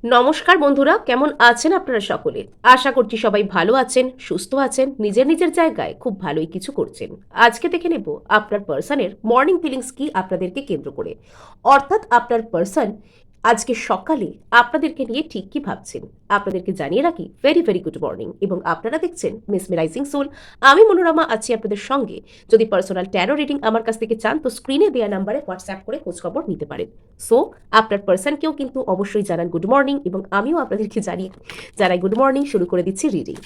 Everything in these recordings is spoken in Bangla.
নমস্কার বন্ধুরা, কেমন আছেন আপনারা সকলে? আশা করছি সবাই ভালো আছেন, সুস্থ আছেন, নিজের নিজের জায়গায় খুব ভালোই কিছু করছেন। আজকে দেখে নেব আপনার পার্সনের মর্নিং ফিলিংস কি আপনাদেরকে কেন্দ্র করে। অর্থাৎ আপনার পার্সন আজকে সকালে আপনাদেরকে নিয়ে ঠিক কি ভাবছেন। আপনাদেরকে জানিয়ে রাখি ভেরি ভেরি গুড মর্নিং, এবং আপনারা দেখছেন মিসমেরাইজিং সোল। আমি মনোরমা আছি আপনাদের সঙ্গে। যদি পার্সোনাল ট্যারো রিডিং আমার কাছ থেকে চান তো স্ক্রিনে দেওয়া নাম্বারে হোয়াটসঅ্যাপ করে খোঁজখবর নিতে পারেন। সো আপনার পার্সনকেও কিন্তু অবশ্যই জানান গুড মর্নিং, এবং আমিও আপনাদেরকে জানাই গুড মর্নিং। শুরু করে দিচ্ছি রিডিং।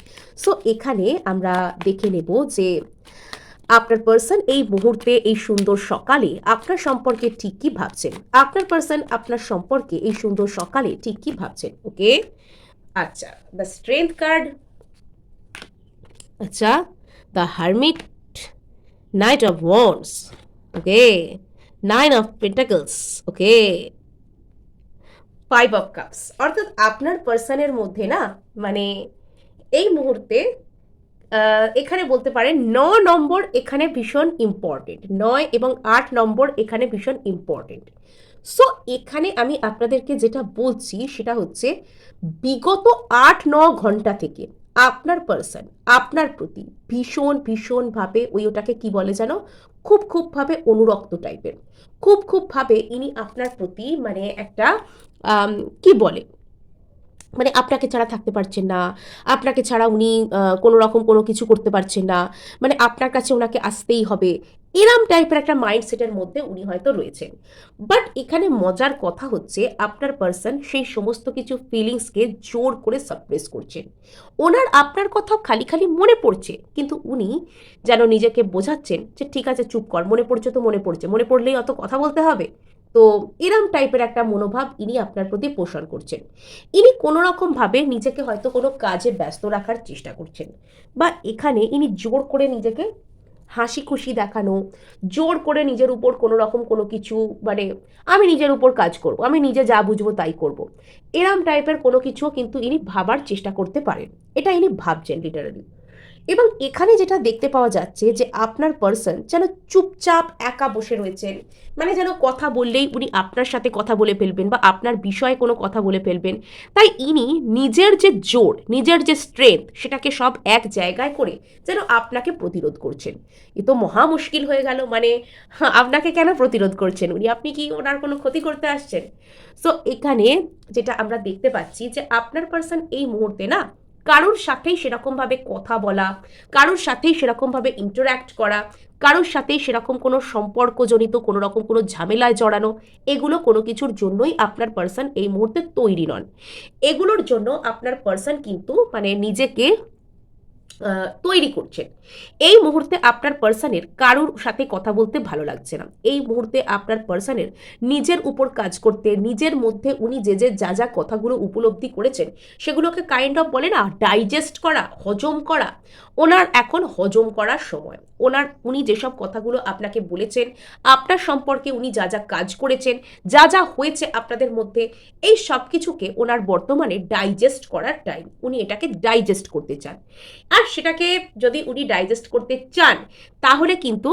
সো এখানে আমরা দেখে নেব যে আপনার পার্সন এই মুহূর্তে এই সুন্দর সকালে আপনার সম্পর্কে ঠিক কি ভাবছেন। আপনার পার্সন আপনার সম্পর্কে এই সুন্দর সকালে ঠিক কি ভাবছেন। ওকে, আচ্ছা, দ্য স্ট্রেংথ কার্ড, আচ্ছা, the hermit, night of wands, okay, nine of pentacles, okay, 5 of cups. অর্থাৎ আপনার পার্সনের মধ্যে না, মানে এই মুহূর্তে এখানে বলতে পারেন 9 নম্বর এখানে ভীষণ ইম্পর্টেন্ট। 9 এবং 8 নম্বর এখানে ভীষণ ইম্পর্টেন্ট। সো এখানে আমি আপনাদেরকে যেটা বলছি সেটা হচ্ছে বিগত 8-9 ঘন্টা থেকে আপনার পার্সন আপনার প্রতি ভীষণ ভীষণভাবে ওটাকে কি বলে যেন, খুব ভাবে অনুরক্ত টাইপের। খুব ভাবে ইনি আপনার প্রতি মানে একটা কি বলে, মানে আপনাকে ছাড়া থাকতে পারছেন না, আপনাকে ছাড়া উনি কোনো রকম কোনো কিছু করতে পারছেন না, মানে আপনার কাছে ওনাকে আসতেই হবে, এরম টাইপের একটা মাইন্ডসেটের মধ্যে উনি হয়তো রয়েছেন। বাট এখানে মজার কথা হচ্ছে আপনার পার্সন সেই সমস্ত কিছু ফিলিংসকে জোর করে সাপ্রেস করছেন। ওনার আপনার কথা খালি খালি মনে পড়ছে, কিন্তু উনি যেন নিজেকে বোঝাচ্ছেন যে ঠিক আছে চুপ কর, মনে পড়ছে তো মনে পড়ছে, মনে পড়লেই অত কথা বলতে হবে। তো এরম টাইপের একটা মনোভাব ইনি আপনার প্রতি পোষণ করছেন। ইনি কোনো রকমভাবে নিজেকে হয়তো কোনো কাজে ব্যস্ত রাখার চেষ্টা করছেন, বা এখানে ইনি জোর করে নিজেকে হাসি খুশি দেখানো, জোর করে নিজের উপর কোনো রকম কোনো কিছু, মানে আমি নিজের উপর কাজ করব, আমি নিজে যা বুঝবো তাই করব, এরম টাইপের কোনো কিছুও কিন্তু ইনি ভাবার চেষ্টা করতে পারেন। এটা ইনি ভাবছেন লিটারালি। এবং এখানে যেটা দেখতে পাওয়া যাচ্ছে যে আপনার পার্সন যেন চুপচাপ একা বসে রয়েছেন, মানে যেন কথা বললেই উনি আপনার সাথে কথা বলে ফেলবেন বা আপনার বিষয়ে কোনো কথা বলে ফেলবেন। তাই ইনি নিজের যে জোর, নিজের যে স্ট্রেংথ, সেটাকে সব এক জায়গায় করে যেন আপনাকে প্রতিরোধ করছেন। এ তো মহা মুশকিল হয়ে গেল, মানে আপনাকে কেন প্রতিরোধ করছেন উনি? আপনি কি ওনার কোনো ক্ষতি করতে আসছেন? সো এখানে যেটা আমরা দেখতে পাচ্ছি যে আপনার পার্সন এই মুহূর্তে না কারোর সাথেই সেরকমভাবে কথা বলা, কারোর সাথেই সেরকমভাবে ইন্টারঅ্যাক্ট করা, কারোর সাথেই সেরকম কোনো সম্পর্কজনিত কোনো রকম কোনো ঝামেলায় জড়ানো, এগুলো কোনো কিছুর জন্যই আপনার পার্সন এই মুহূর্তে তৈরি নন। এগুলোর জন্য আপনার পার্সন কিন্তু মানে নিজেকে তৈরি করছেন। এই মুহূর্তে আপনার পার্সনের কারোর সাথে কথা বলতে ভালো লাগছে না। এই মুহূর্তে আপনার পার্সনের নিজের উপর কাজ করতে, নিজের মধ্যে উনি যে যে যা যা কথাগুলো উপলব্ধি করেছেন সেগুলোকে কাইন্ড অফ বলে না ডাইজেস্ট করা, হজম করা, ওনার এখন হজম করার সময়। উনি যেসব কথাগুলো আপনাকে বলেছেন, আপনার সম্পর্কে উনি যা যা কাজ করেছেন, যা যা হয়েছে আপনাদের মধ্যে, এই সব কিছুকে ওনার বর্তমানে ডাইজেস্ট করার টাইম। উনি এটাকে ডাইজেস্ট করতে চান। আর সেটাকে যদি উনি ডাইজেস্ট করতে চান তাহলে কিন্তু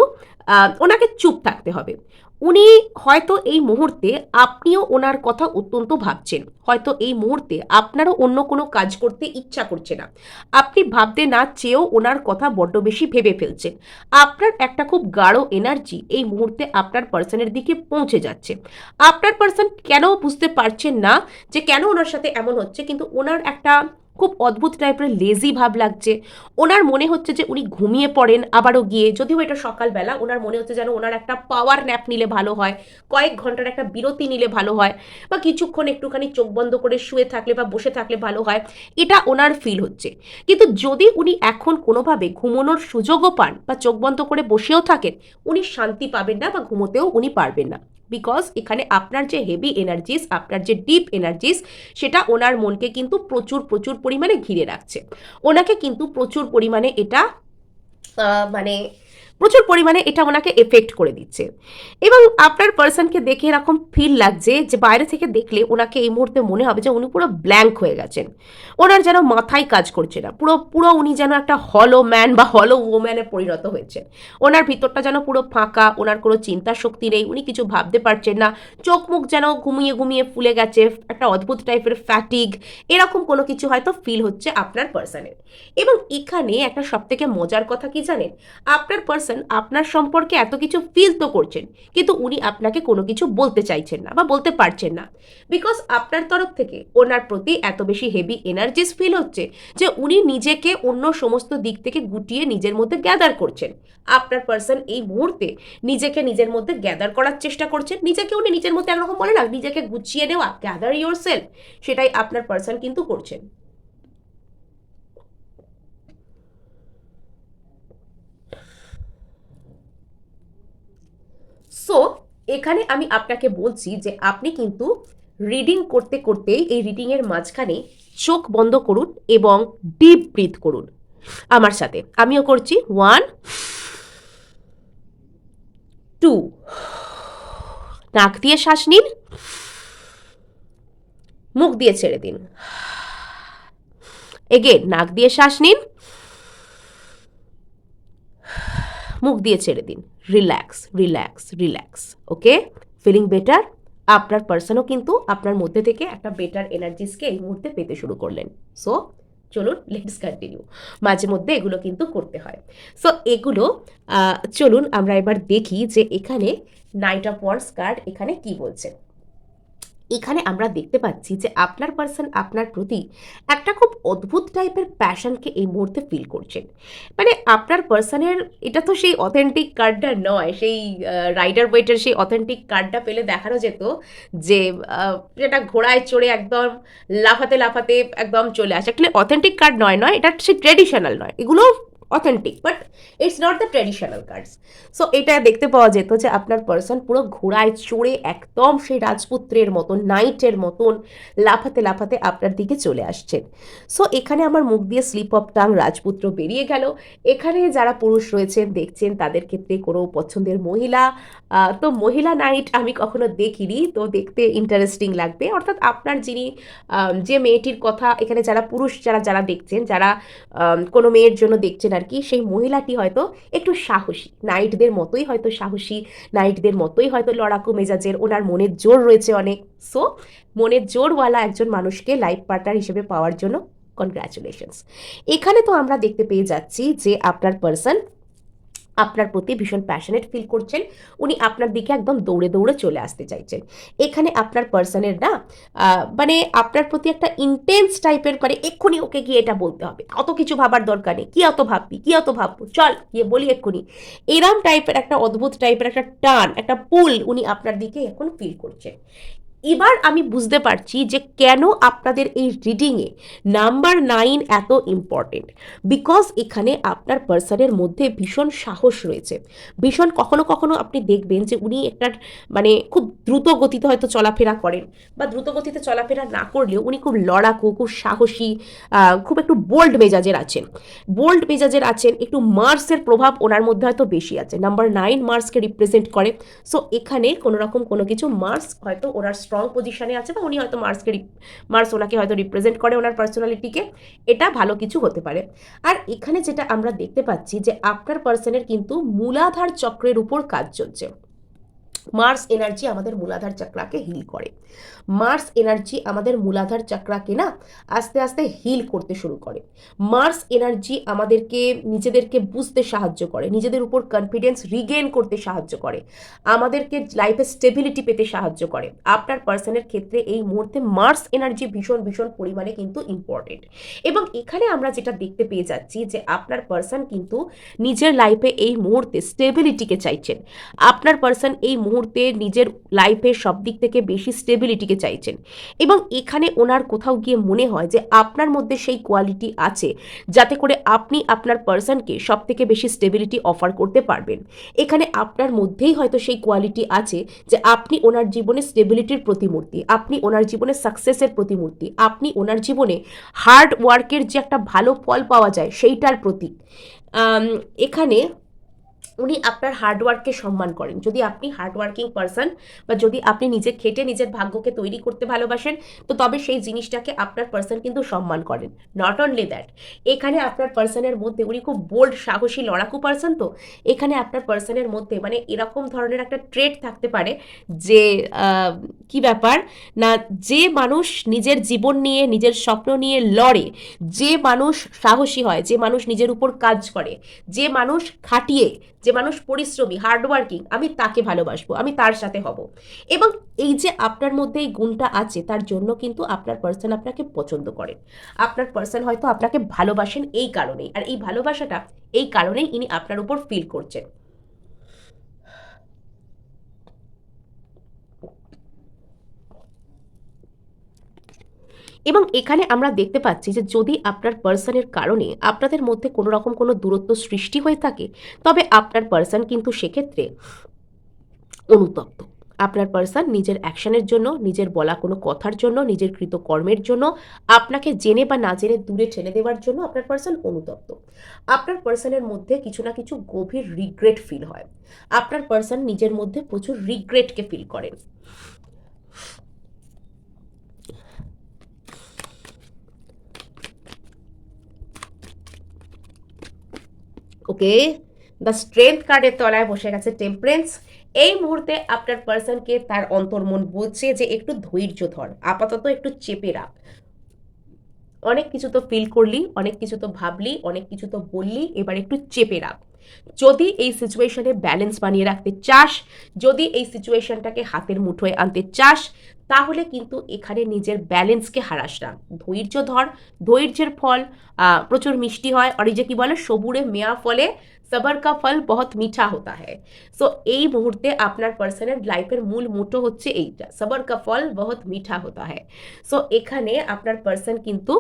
ওনাকে চুপ থাকতে হবে। উনি হয়তো এই মুহূর্তে, আপনিও ওনার কথা অত্যন্ত ভাবছেন, হয়তো এই মুহূর্তে আপনারও অন্য কোনো কাজ করতে ইচ্ছা করছে না, আপনি ভাবতে না চেয়েও ওনার কথা বড্ড বেশি ভেবে ফেলছেন। আপনার একটা খুব গাঢ় এনার্জি এই মুহূর্তে আপনার পার্সনের দিকে পৌঁছে যাচ্ছে। আপনার পার্সন কেন বুঝতে পারছেন না যে কেন ওনার সাথে এমন হচ্ছে, কিন্তু ওনার একটা খুব অদ্ভুত টাইপের লেজি ভাব লাগছে। ওনার মনে হচ্ছে যে উনি ঘুমিয়ে পড়েন আবারও গিয়ে, যদিও এটা সকালবেলা, ওনার মনে হচ্ছে যেন ওনার একটা পাওয়ার ন্যাপ নিলে ভালো হয়, কয়েক ঘন্টার একটা বিরতি নিলে ভালো হয়, বা কিছুক্ষণ একটুখানি চোখ বন্ধ করে শুয়ে থাকলে বা বসে থাকলে ভালো হয়, এটা ওনার ফিল হচ্ছে। কিন্তু যদি উনি এখন কোনোভাবে ঘুমানোর সুযোগও পান বা চোখ বন্ধ করে বসেও থাকেন, উনি শান্তি পাবেন না বা ঘুমোতেও উনি পারবেন না। বিকজ এখানে আপনার যে হেভি এনার্জিস, আপনার যে ডিপ এনার্জিস, সেটা ওনার মনকে কিন্তু প্রচুর প্রচুর পরিমাণে ঘিরে রাখছে। ওনাকে কিন্তু প্রচুর পরিমাণে এটা মানে প্রচুর পরিমাণে এটা ওনাকে এফেক্ট করে দিচ্ছে। এবং আপনার পার্সনকে দেখে এরকম ফিল লাগছে যে বাইরে থেকে দেখলে ওনাকে এই মুহূর্তে মনে হবে যে উনি পুরো ব্ল্যাঙ্ক হয়ে গেছেন, ওনার যেন মাথায় কাজ করছে না, পুরো পুরো উনি যেন একটা হলো ম্যান বা হলো ওম্যানে পরিণত হয়েছেন। ওনার ভিতরটা যেন পুরো ফাঁকা, ওনার কোনো চিন্তা শক্তি নেই, উনি কিছু ভাবতে পারছেন না, চোখ মুখ যেন ঘুমিয়ে ঘুমিয়ে ফুলে গেছে, একটা অদ্ভুত টাইপের ফ্যাটিগ, এরকম কোনো কিছু হয়তো ফিল হচ্ছে আপনার পার্সনের। এবং এখানে একটা সবথেকে মজার কথা কি জানেন, আপনার পার্সন আপনার সম্পর্কে এত কিছু ফিল তো করছেন, কিন্তু উনি আপনাকে কোনো কিছু বলতে চাইছেন না বা বলতে পারছেন না, বিকজ আপনার তরফ থেকে ওনার প্রতি এত বেশি হেভি এনার্জিস ফিল হচ্ছে যে উনি নিজেকে অন্য সমস্ত দিক থেকে গুটিয়ে নিজের মধ্যে গ্যাদার করছেন। আপনার পার্সন এই মুহূর্তে নিজেকে নিজের মধ্যে গ্যাদার করার চেষ্টা করছেন, নিজেকে উনি নিজের মধ্যে একরকম বলে না নিজেকে গুছিয়ে নেওয়া, গ্যাদার ইয়োর সেলফ, সেটাই আপনার পার্সন কিন্তু করছেন। সো এখানে আমি আপনাকে বলছি যে আপনি কিন্তু রিডিং করতে করতেই এই রিডিংয়ের মাঝখানে চোখ বন্ধ করুন এবং ডিপ ব্রিথ করুন আমার সাথে। আমিও করছি, 1 2, নাক দিয়ে শ্বাস নিন, মুখ দিয়ে ছেড়ে দিন। এগেন, নাক দিয়ে শ্বাস নিন, মুখ দিয়ে ছেড়ে দিন। Relax relax relax. Okay, feeling better? আপনার পার্সনও কিন্তু আপনার মধ্যে থেকে একটা বেটার এনার্জিসকে এই মুহূর্তে পেতে শুরু করলেন। সো চলুন, লেটস কন্টিনিউ। মাঝে মধ্যে এগুলো কিন্তু করতে হয়। সো এগুলো চলুন আমরা এবার দেখি যে এখানে নাইট অফ ওয়ান্ডস কার্ড এখানে কি বলছে। এখানে আমরা দেখতে পাচ্ছি যে আপনার পার্সন আপনার প্রতি একটা খুব অদ্ভুত টাইপের প্যাশনকে এই মুহূর্তে ফিল করছেন। মানে আপনার পার্সনের এটা তো সেই অথেন্টিক কার্ডটা নয়, সেই রাইডার ওয়েটের সেই অথেন্টিক কার্ডটা পেলে দেখানো যেত যে যেটা ঘোড়ায় চড়ে একদম লাফাতে লাফাতে একদম চলে আসে। অ্যাকচুয়ালি অথেন্টিক কার্ড নয়, এটা সেই ট্রেডিশনাল নয়, এগুলো authentic, but it's not the traditional cards. So এটা দেখতে পাওয়া যেত যে আপনার পার্সন পুরো ঘোড়ায় চড়ে একদম সেই রাজপুত্রের মতন, নাইটের মতন লাফাতে লাফাতে আপনার দিকে চলে আসছেন। সো এখানে আমার মুখ দিয়ে স্লিপ অফ টাং রাজপুত্র বেরিয়ে গেল। এখানে যারা পুরুষ রয়েছেন দেখছেন তাদের ক্ষেত্রে কোনো পছন্দের মহিলা, তো মহিলা নাইট আমি কখনো দেখিনি, তো দেখতে ইন্টারেস্টিং লাগবে। অর্থাৎ আপনার যিনি যে মেয়েটির কথা এখানে যারা পুরুষ যারা যারা দেখছেন, যারা কোনো মেয়ের জন্য দেখছেন আর কি, সেই মহিলাটি হয়তো একটু সাহসী, নাইটদের মতোই হয়তো সাহসী, নাইটদের মতোই হয়তো লড়াকু মেজাজের, ওনার মনের জোর রয়েছে অনেক। সো মনের জোরওয়ালা একজন মানুষকে লাইফ পার্টনার হিসেবে পাওয়ার জন্য কনগ্রাচুলেশনস। এখানে তো আমরা দেখতে পেয়ে যাচ্ছি যে আপনার পার্সন আপনার প্রতি ভীষণ প্যাশনেট ফিল করছেন, উনি আপনার দিকে একদম দৌড়ে দৌড়ে চলে আসতে চাইছেন। এখানে আপনার পার্সনের না মানে আপনার প্রতি একটা ইন্টেন্স টাইপের, মানে এক্ষুনি ওকে গিয়ে এটা বলতে হবে, অত কিছু ভাবার দরকার নেই, কি অত ভাববি, কি অত ভাববো, চল গিয়ে বলি এক্ষুনি, এরম টাইপের একটা অদ্ভুত টাইপের একটা টান, একটা পুল উনি আপনার দিকে এখন ফিল করছেন। এবার আমি বুঝতে পারছি যে কেন আপনাদের এই রিডিংয়ে নাম্বার 9 এত ইম্পর্টেন্ট। বিকজ এখানে আপনার পার্সনের মধ্যে ভীষণ সাহস রয়েছে, ভীষণ কখনো কখনো আপনি দেখবেন যে উনি একটা মানে খুব দ্রুত গতিতে হয়তো চলাফেরা করেন, বা দ্রুত গতিতে চলাফেরা না করলেও উনি খুব লড়াকু, খুব সাহসী, খুব একটু বোল্ড মেজাজের আছেন, একটু মার্সের প্রভাব ওনার মধ্যে হয়তো বেশি আছে। নাম্বার 9 মার্সকে রিপ্রেজেন্ট করে। সো এখানে কোনো রকম কোনো কিছু মার্স হয়তো ওনার স্ট্রং পজিশনে আছে, বা উনি হয়তো মার্স ওনাকে হয়তো রিপ্রেজেন্ট করে ওনার পার্সোনালিটিকে, এটা ভালো কিছু হতে পারে। আর এখানে যেটা আমরা দেখতে পাচ্ছি যে আপনার পার্সনের কিন্তু মূলাধার চক্রের উপর কাজ চলছে। মার্স এনার্জি আমাদের মূলাধার চক্রাকে হিল করে, মার্স এনার্জি আমাদের মূলাধার চক্রাকে না আস্তে আস্তে হিল করতে শুরু করে। মার্স এনার্জি আমাদেরকে নিজেদেরকে বুঝতে সাহায্য করে, নিজেদের উপর কনফিডেন্স রিগেইন করতে সাহায্য করে, আমাদেরকে লাইফে স্টেবিলিটি পেতে সাহায্য করে। আপনার পার্সনের ক্ষেত্রে এই মুহূর্তে মার্স এনার্জি ভীষণ ভীষণ পরিমাণে কিন্তু ইম্পর্টেন্ট। এবং এখানে আমরা যেটা দেখতে পেয়ে যাচ্ছি যে আপনার পার্সন কিন্তু নিজের লাইফে এই মুহূর্তে স্টেবিলিটিকে চাইছেন। আপনার পার্সন এই মুহূর্তে নিজের লাইফের সব দিক থেকে বেশি স্টেবিলিটিকে চাইছেন। এবং এখানে ওনার কোথাও গিয়ে মনে হয় যে আপনার মধ্যে সেই কোয়ালিটি আছে যাতে করে আপনি আপনার পার্সনকে সব থেকে বেশি স্টেবিলিটি অফার করতে পারবেন। এখানে আপনার মধ্যেই হয়তো সেই কোয়ালিটি আছে যে আপনি ওনার জীবনে স্টেবিলিটির প্রতিমূর্তি, আপনি ওনার জীবনে সাকসেসের প্রতিমূর্তি, আপনি ওনার জীবনে হার্ড ওয়ার্কের যে একটা ভালো ফল পাওয়া যায় সেইটার প্রতীক। এখানে উনি আপনার হার্ডওয়ার্ককে সম্মান করেন। যদি আপনি হার্ডওয়ার্কিং পারসন বা যদি আপনি নিজে খেটে নিজের ভাগ্যকে তৈরি করতে ভালোবাসেন, তো তবে সেই জিনিসটাকে আপনার পারসন কিন্তু সম্মান করেন। নট অনলি দ্যাট, এখানে আপনার পারসনের মধ্যে উনি খুব বোল্ড, সাহসী, লড়াকু পারসন। তো এখানে আপনার পারসনের মধ্যে মানে এরকম ধরনের একটা ট্রেট থাকতে পারে যে কি ব্যাপার না, যে মানুষ নিজের জীবন নিয়ে, নিজের স্বপ্ন নিয়ে লড়ে, যে মানুষ সাহসী হয়, যে মানুষ নিজের উপর কাজ করে, যে মানুষ খাটিয়ে, যে মানুষ পরিশ্রমী, হার্ডওয়ার্কিং, আমি তাকে ভালোবাসবো, আমি তার সাথে হব। এবং এই যে আপনার মধ্যে এই গুণটা আছে, তার জন্য কিন্তু আপনার পার্সন আপনাকে পছন্দ করেন। আপনার পার্সন হয়তো আপনাকে ভালোবাসেন এই কারণেই, আর এই ভালোবাসাটা এই কারণেই ইনি আপনার উপর ফিল করছেন। এবং এখানে আমরা দেখতে পাচ্ছি যে যদি আপনার পার্সনের কারণে আপনাদের মধ্যে কোনো রকম কোনো দূরত্ব সৃষ্টি হয়ে থাকে, তবে আপনার পার্সন কিন্তু সেক্ষেত্রে অনুতপ্ত। আপনার পার্সন নিজের অ্যাকশনের জন্য, নিজের বলা কোনো কথার জন্য, নিজের কৃতকর্মের জন্য, আপনাকে জেনে বা না জেনে দূরে ঠেলে দেওয়ার জন্য আপনার পার্সন অনুতপ্ত। আপনার পার্সনের মধ্যে কিছু না কিছু গভীর রিগ্রেট ফিল হয়। আপনার পার্সন নিজের মধ্যে প্রচুর রিগ্রেটকে ফিল করেন। ওকে, দ্য স্ট্রেংথ কার্ডের তলায় বসে গেছে টেম্পারেন্স। এই মুহূর্তে আপনার পার্সনকে তার অন্তর্মন বলছে যে একটু ধৈর্য ধর, আপাতত একটু চেপে রাখ। অনেক কিছু তো ফিল করলি, অনেক কিছু তো ভাবলি, অনেক কিছু তো বললি, এবার একটু চেপে রাখ। যদি এই সিচুয়েশনে ব্যালেন্স বানিয়ে রাখতে চাস, যদি এই সিচুয়েশনটাকে হাতের মুঠোয় আনতে চাস, তাহলে কিন্তু এখানে নিজের ব্যালেন্সকে হারাস না। ধৈর্য ধর, ধৈর্যের ফল প্রচুর মিষ্টি হয়। আর এই যে কি বলে, সবুরে মেয়া ফলে সবার কা ফল বহুত মিঠা হতা হ্যায়। সো এই মুহূর্তে আপনার পার্সনের লাইফের মূল মোটো হচ্ছে এইটা, সবার কা ফল বহুত মিঠা হতা হ্যায়। সো এখানে আপনার পার্সন কিন্তু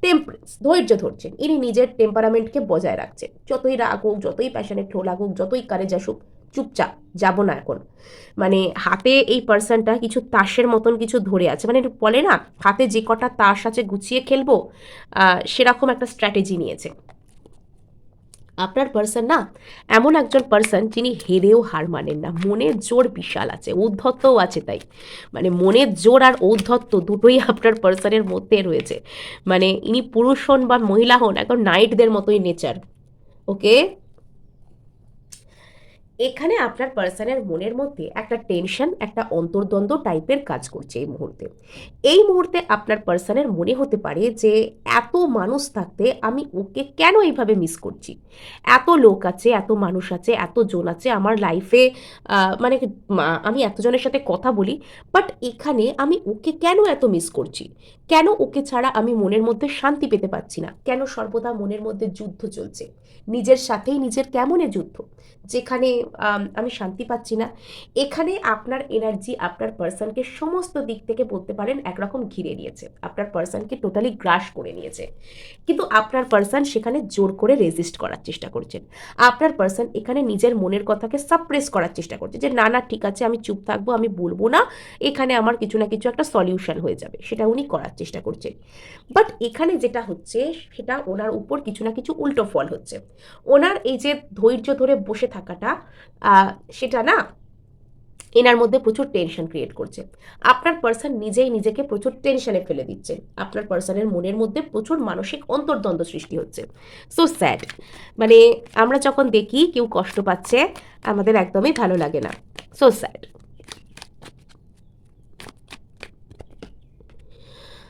টেম্পারেন্স, ধৈর্য ধরছেন, ইনি নিজের টেম্পারামেন্টকে বজায় রাখছেন। যতই রাগ হোক, যতই প্যাশনেট লাগুক, যতই কারেজ আসুক, চুপচাপ যাব না এখন। মানে হাতে এই পার্সনটা কিছু তাসের মতন কিছু ধরে আছে, মানে বলে না হাতে যে কটা তাস আছে গুছিয়ে খেলবো, সেরকম একটা স্ট্র্যাটেজি নিয়েছে। আপনার পার্সন না এমন একজন পার্সন যিনি হেরেও হার মানেন না, মনের জোর বিশাল আছে, ঔদ্ধত্যও আছে। তাই মানে মনের জোর আর ঔদ্ধত্য দুটোই আপনার পার্সনের মধ্যে রয়েছে। মানে ইনি পুরুষ হন বা মহিলা হন, একদম নাইটদের মতোই নেচার। ওকে, এখানে আপনার পার্সনের মনের মধ্যে একটা টেনশন, একটা অন্তর্দ্বন্দ্ব টাইপের কাজ করছে এই মুহূর্তে। এই মুহূর্তে আপনার পার্সনের মনে হতে পারে যে এত মানুষ থাকতে আমি ওকে কেন এইভাবে মিস করছি। এত লোক আছে, এত মানুষ আছে, এত জন আছে আমার লাইফে, মানে আমি এতজনের সাথে কথা বলি, বাট এখানে আমি ওকে কেন এত মিস করছি। কেন ওকে ছাড়া আমি মনের মধ্যে শান্তি পেতে পারছি না, কেন সর্বদা মনের মধ্যে যুদ্ধ চলছে, নিজের সাথেই নিজের কেমনে যুদ্ধ, যেখানে আমি শান্তি পাচ্ছি না। এখানে আপনার এনার্জি আপনার পার্সনকে সমস্ত দিক থেকে বলতে পারেন একরকম ঘিরে নিয়েছে, আপনার পার্সনকে টোটালি গ্রাস করে নিয়েছে। কিন্তু আপনার পার্সন সেখানে জোর করে রেজিস্ট করার চেষ্টা করছেন। আপনার পার্সন এখানে নিজের মনের কথাকে সাপ্রেস করার চেষ্টা করছে যে না না ঠিক আছে, আমি চুপ থাকবো, আমি বলবো না, এখানে আমার কিছু না কিছু একটা সলিউশন হয়ে যাবে, সেটা উনি করার চেষ্টা করছেন। বাট এখানে যেটা হচ্ছে সেটা ওনার উপর কিছু না কিছু উল্টো ফল হচ্ছে। ওনার এই যে ধৈর্য ধরে বসে থাকাটা, সেটা না এনার মধ্যে প্রচুর টেনশন ক্রিয়েট করছে। আপনার পার্সন নিজেই নিজেকে প্রচুর টেনশনে ফেলে দিচ্ছে। আপনার পার্সনের মনের মধ্যে প্রচুর মানসিক অন্তর্দ্বন্দ্ব সৃষ্টি হচ্ছে। সো স্যাড, মানে আমরা যখন দেখি কেউ কষ্ট পাচ্ছে আমাদের একদমই ভালো লাগে না। So sad.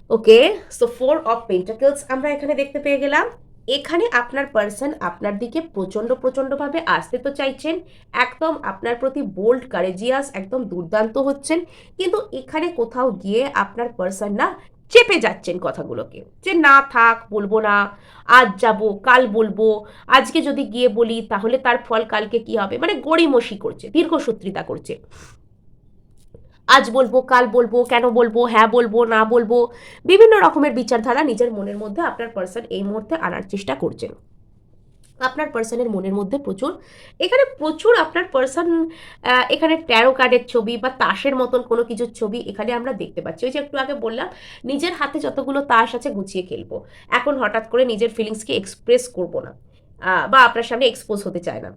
Okay, so 4 of pentacles আমরা এখানে দেখতে পেয়ে গেলাম। এখানে আপনার পার্সন আপনার দিকে প্রচণ্ডভাবে আসতে তো চাইছেন, একদম আপনার প্রতি বোল্ড, কারেজিয়াস, একদম দুর্দান্ত হচ্ছেন, কিন্তু এখানে কোথাও গিয়ে আপনার পার্সন না চেপে যাচ্ছেন কথাগুলোকে, যে না থাক, বলবো না, আজ যাব কাল বলবো, আজকে যদি গিয়ে বলি তাহলে তার ফল কালকে কি হবে, মানে গড়িমসি করছে, দীর্ঘসূত্রিতা করছে। আজ বলবো, কাল বলবো, কেন বলবো, হ্যাঁ বলবো, না বলবো, বিভিন্ন রকমের বিচারধারা নিজের মনের মধ্যে আপনার পার্সন এই মুহূর্তে আনার চেষ্টা করছেন। আপনার পার্সনের মনের মধ্যে প্রচুর আপনার পার্সন, এখানে ট্যারো কার্ডের ছবি বা তাসের মতন কোনো কিছুর ছবি এখানে আমরা দেখতে পাচ্ছি। ওই যে একটু আগে বললাম নিজের হাতে যতগুলো তাস আছে গুছিয়ে খেলবো, এখন হঠাৎ করে নিজের ফিলিংসকে এক্সপ্রেস করবো না। বা আপনার সামনে এক্সপোজ হতে চায় না।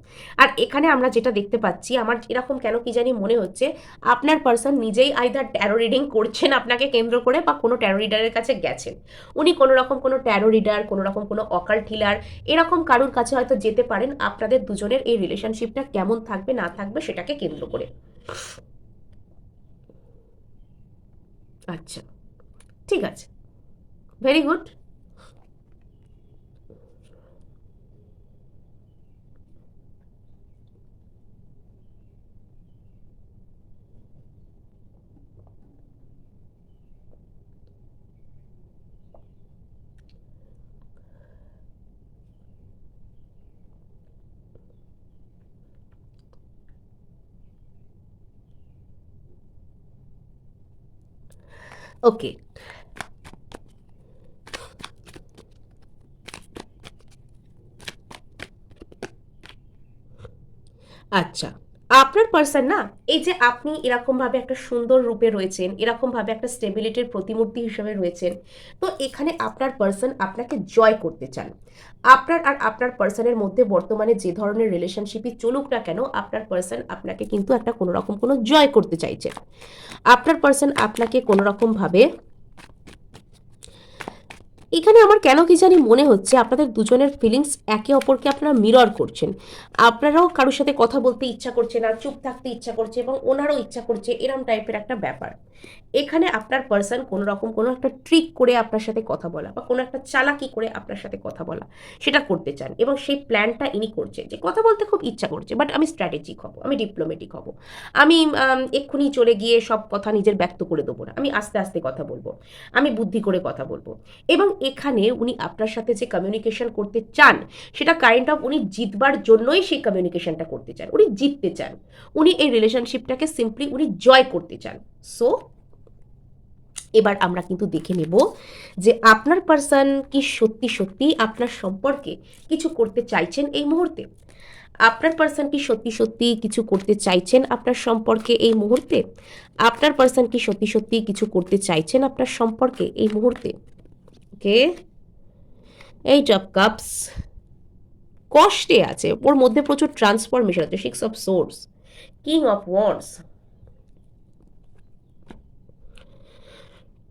আর এখানে আমরা যেটা দেখতে পাচ্ছি, আমার এরকম কেন কি জানি মনে হচ্ছে আপনার পার্সন নিজেই আইদার ট্যারো রিডিং করছেন আপনাকে কেন্দ্র করে, বা কোনো ট্যারো রিডারের কাছে গেছেন। উনি কোনো রকম কোনো ট্যারো রিডার, কোনো রকম কোনো অকাল্ট হিলার এরকম কারুর কাছে হয়তো যেতে পারেন আপনাদের দুজনের এই রিলেশনশিপটা কেমন থাকবে না থাকবে সেটাকে কেন্দ্র করে। আচ্ছা, ঠিক আছে, ভেরি গুড। ওকে, আচ্ছা, আপনার পার্সন না, এই যে আপনি এরকমভাবে একটা সুন্দর রূপে রয়েছেন, এরকমভাবে একটা স্টেবিলিটির প্রতিমূর্তি হিসেবে রয়েছেন, তো এখানে আপনার পার্সন আপনাকে জয় করতে চান। আপনার আর আপনার পার্সনের মধ্যে বর্তমানে যে ধরনের রিলেশনশিপই চলুক না কেন, আপনার পার্সন আপনাকে কিন্তু একটা কোনো রকম কোনো জয় করতে চাইছে। আপনার পার্সন আপনাকে কোনো রকমভাবে, এখানে আমার কেন কি জানি মনে হচ্ছে আপনাদের দুজনের ফিলিংস একে অপরকে আপনারা মিরর করছেন। আপনারাও কারোর সাথে কথা বলতে ইচ্ছা করছে না, চুপ থাকতে ইচ্ছা করছে, এবং ওনারও ইচ্ছা করছে, এরম টাইপের একটা ব্যাপার। এখানে আপনার পার্সন কোনো রকম কোনো একটা ট্রিক করে আপনার সাথে কথা বলা, বা কোনো একটা চালাকি করে আপনার সাথে কথা বলা, সেটা করতে চান। এবং সেই প্ল্যানটা ইনি করছে যে কথা বলতে খুব ইচ্ছা করছে, বাট আমি স্ট্র্যাটেজিক হব, আমি ডিপ্লোমেটিক হব, আমি এক্ষুনি চলে গিয়ে সব কথা নিজের ব্যক্ত করে দেবো না, আমি আস্তে আস্তে কথা বলবো, আমি বুদ্ধি করে কথা বলবো। এবং এখানে উনি আপনার সাথে যে কমিউনিকেশন করতে চান, সেটা কাইন্ড অফ উনি জিতবার জন্যই সেই কমিউনিকেশনটা করতে চান, উনি জিততে চান, উনি এই রিলেশনশিপটাকে সিম্পলি উনি জয় করতে চান। সো এবার আমরা কিন্তু দেখে নেব যে আপনার পার্সন কি সত্যি সত্যি আপনার সম্পর্কে কিছু করতে চাইছেন এই মুহূর্তে। আপনার পার্সন কি সত্যি সত্যি কিছু করতে চাইছেন আপনার সম্পর্কে এই মুহূর্তে। আপনার পার্সন কি সত্যি সত্যি কিছু করতে চাইছেন আপনার সম্পর্কে এই মুহূর্তে। ওকে, এইট অফ কাপস, কষ্টে আছে, ওর মধ্যে প্রচুর ট্রান্সফরমেশন আছে, six of swords, king of wands,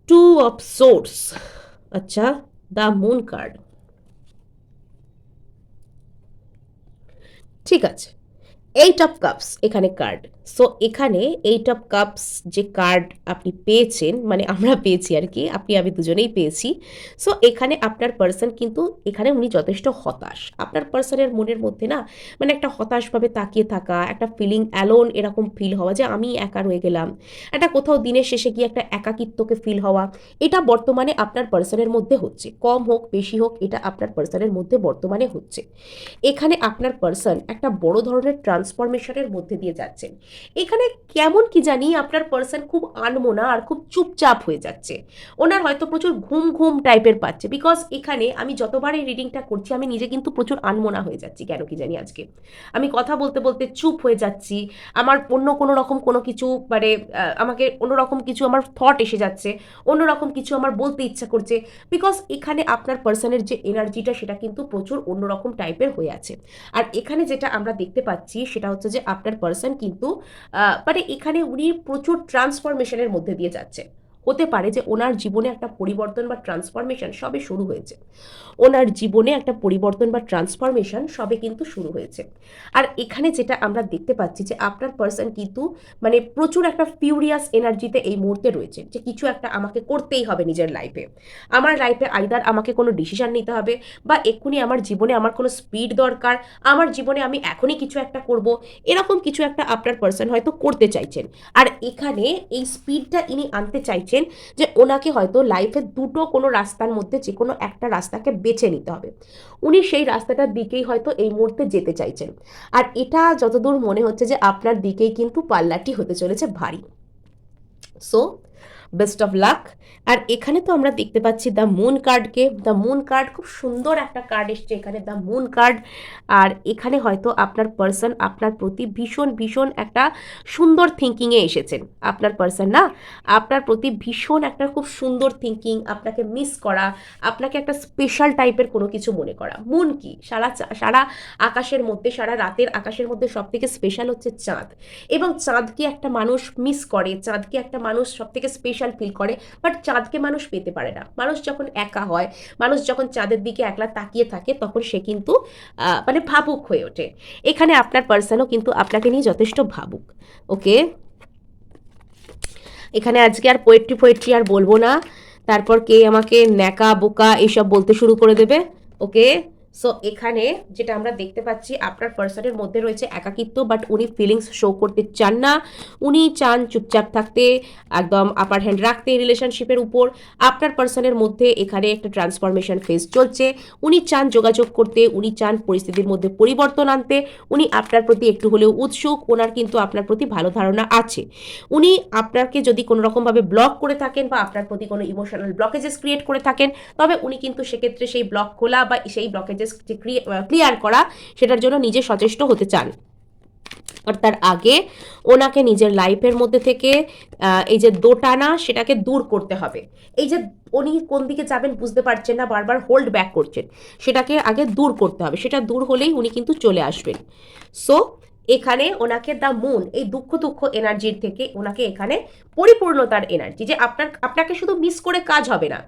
two of swords, আচ্ছা, দ্য মুন কার্ড। ঠিক আছে, এইট অফ কাপস এখানে কার্ড। সো এখানে এইট অফ কাপস যে কার্ড আপনি পেয়েছেন, মানে আমরা পেয়েছি আর কি, আপনি আমি দুজনেই পেয়েছি। সো এখানে আপনার পার্সন কিন্তু, এখানে উনি যথেষ্ট হতাশ। আপনার পার্সনের মনের মধ্যে না, মানে একটা হতাশভাবে তাকিয়ে থাকা, একটা ফিলিং অ্যালোন, এরকম ফিল হওয়া যে আমি একা রয়ে গেলাম, একটা কোথাও দিনের শেষে গিয়ে একটা একাকিত্বকে ফিল হওয়া, এটা বর্তমানে আপনার পার্সনের মধ্যে হচ্ছে। কম হোক বেশি হোক, এটা আপনার পার্সনের মধ্যে বর্তমানে হচ্ছে। এখানে আপনার পার্সন একটা বড় ধরনের ট্রান্সফরমেশনের মধ্যে দিয়ে যাচ্ছেন। এখানে কেমন কি জানি আপনার পার্সন খুব আনমনা আর খুব চুপচাপ হয়ে যাচ্ছে। ওনার হয়তো প্রচুর ঘুম ঘুম টাইপের পাচ্ছে, বিকজ এখানে আমি যতবার এই রিডিংটা করছি আমি নিজে কিন্তু প্রচুর আনমনা হয়ে যাচ্ছি কেন কি জানি আজকে। আমি কথা বলতে বলতে চুপ হয়ে যাচ্ছি, আমার অন্য কোনো রকম কোনো কিছু, মানে আমাকে অন্যরকম কিছু আমার থট এসে যাচ্ছে, অন্যরকম কিছু আমার বলতে ইচ্ছা করছে, বিকজ এখানে আপনার পার্সনের যে এনার্জিটা সেটা কিন্তু প্রচুর অন্যরকম টাইপের হয়ে আছে। আর এখানে যেটা আমরা দেখতে পাচ্ছি সেটা হচ্ছে যে আপনার পার্সন কিন্তু মানে এখানে উনি প্রচুর ট্রান্সফরমেশনের মধ্যে দিয়ে যাচ্ছে। হতে পারে যে ওনার জীবনে একটা পরিবর্তন বা ট্রান্সফরমেশন সবে শুরু হয়েছে, ওনার জীবনে একটা পরিবর্তন বা ট্রান্সফরমেশন সবে কিন্তু শুরু হয়েছে। আর এখানে যেটা আমরা দেখতে পাচ্ছি যে আপনার পার্সন কিন্তু মানে প্রচুর একটা ফিউরিয়াস এনার্জিতে এই মুহূর্তে রয়েছে, যে কিছু একটা আমাকে করতেই হবে নিজের লাইফে, আমার লাইফে আইদার আমাকে কোনো ডিসিশন নিতে হবে, বা এক্ষুনি আমার জীবনে আমার কোনো স্পিড দরকার, আমার জীবনে আমি এখনই কিছু একটা করব, এরকম কিছু একটা আপনার পার্সন হয়তো করতে চাইছেন। আর এখানে এই স্পিডটা ইনি আনতে চাইছেন যে ওনাকে হয়তো লাইফে দুটো কোনো রাস্তার মধ্যে যে কোনো একটা রাস্তাকে বেছে নিতে হবে, উনি সেই রাস্তাটার দিকেই হয়তো এই মুহূর্তে যেতে চাইছেন। আর এটা যতদূর মনে হচ্ছে যে আপনার দিকেই কিন্তু পাল্লাটি হতে চলেছে ভারী। So best of luck. আর এখানে তো আমরা দেখতে পাচ্ছি দ্য মুন কার্ডকে। দ্য মুন কার্ড খুব সুন্দর একটা কার্ড এসছে এখানে, দ্য মুন কার্ড। আর এখানে হয়তো আপনার পার্সন আপনার প্রতি ভীষণ ভীষণ একটা সুন্দর থিঙ্কিংয়ে এসেছেন। আপনার পার্সন না আপনার প্রতি ভীষণ একটা খুব সুন্দর থিঙ্কিং, আপনাকে মিস করা, আপনাকে একটা স্পেশাল টাইপের কোনো কিছু মনে করা। মুন কি সারা আকাশের মধ্যে, সারা রাতের আকাশের মধ্যে সব থেকে স্পেশাল হচ্ছে চাঁদ, এবং চাঁদকে একটা মানুষ মিস করে, চাঁদকে একটা মানুষ সব থেকে স্পেশাল ফিল করে। বাট চাঁদকে মানুষ পেতে পারে না। মানুষ যখন একা হয়, মানুষ যখন চাঁদের দিকে একলা তাকিয়ে থাকে, তখন সে কিন্তু মানে ভাবুক হয়ে ওঠে। এখানে আপনার পার্সনও কিন্তু আপনাকে নিয়ে যথেষ্ট ভাবুক। ওকে, এখানে আজকে আর পোয়েট্রি আর বলবো না, তারপর কে আমাকে ন্যাকা বোকা এইসব বলতে শুরু করে দেবে। ওকে, সো এখানে যেটা আমরা দেখতে পাচ্ছি, আপনার পার্সনের মধ্যে রয়েছে একাকিত্ব, বাট উনি ফিলিংস শো করতে চান না। উনি চান চুপচাপ থাকতে, একদম আপার হ্যান্ড রাখতে রিলেশনশিপের উপর। আপনার পার্সনের মধ্যে এখানে একটা ট্রান্সফরমেশন ফেজ চলছে। উনি চান যোগাযোগ করতে, উনি চান পরিস্থিতির মধ্যে পরিবর্তন আনতে, উনি আপনার প্রতি একটু হলেও উৎসুক, ওনার কিন্তু আপনার প্রতি ভালো ধারণা আছে। উনি আপনাকে যদি কোনো রকমভাবে ব্লক করে থাকেন বা আপনার প্রতি কোনো ইমোশনাল ব্লকেজেস ক্রিয়েট করে থাকেন, তবে উনি কিন্তু সেক্ষেত্রে সেই ব্লক খোলা বা সেই ব্লকেজেস ক্লিয়ার করা, সেটার জন্য নিজে সচেষ্ট হতে চান। আর তার আগে ওনাকে নিজের লাইফের মধ্যে থেকে এই যে দোটানা, সেটাকে দূর করতে হবে। এই যে উনি কোন দিকে যাবেন বুঝতে পারছেন না, বারবার হোল্ড ব্যাক করছেন, সেটাকে আগে দূর করতে হবে। সেটা দূর হলেই উনি কিন্তু চলে আসবেন। সো এখানে ওনাকে দ্য মুন, এই দুঃখ এনার্জির থেকে ওনাকে এখানে পরিপূর্ণতার এনার্জি, যে আপনাকে শুধু মিস করে কাজ হবে না,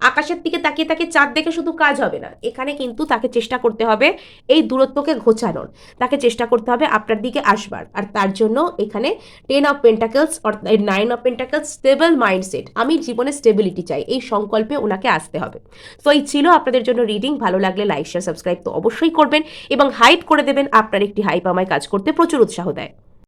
আকাশের দিকে তাকিয়ে তাকিয়ে চাঁদ দেখে শুধু কাজ হবে না। এখানে কিন্তু তাকে চেষ্টা করতে হবে এই দূরত্বকে ঘোচানোর, তাকে চেষ্টা করতে হবে আপনার দিকে আসবার। আর তার জন্য এখানে 10 অফ পেন্টাকলস আর 9 অফ পেন্টাকলস, স্টেবল মাইন্ডসেট, আমি জীবনে স্টেবিলিটি চাই, এই সংকল্পে ওনাকে আসতে হবে। তো এই ছিল আপনাদের জন্য রিডিং। ভালো লাগলে লাইক শেয়ার সাবস্ক্রাইব তো অবশ্যই করবেন, এবং হাইপ করে দেবেন। আপনার একটি হাইপ আমায় কাজ করতে প্রচুর উৎসাহ দেয়।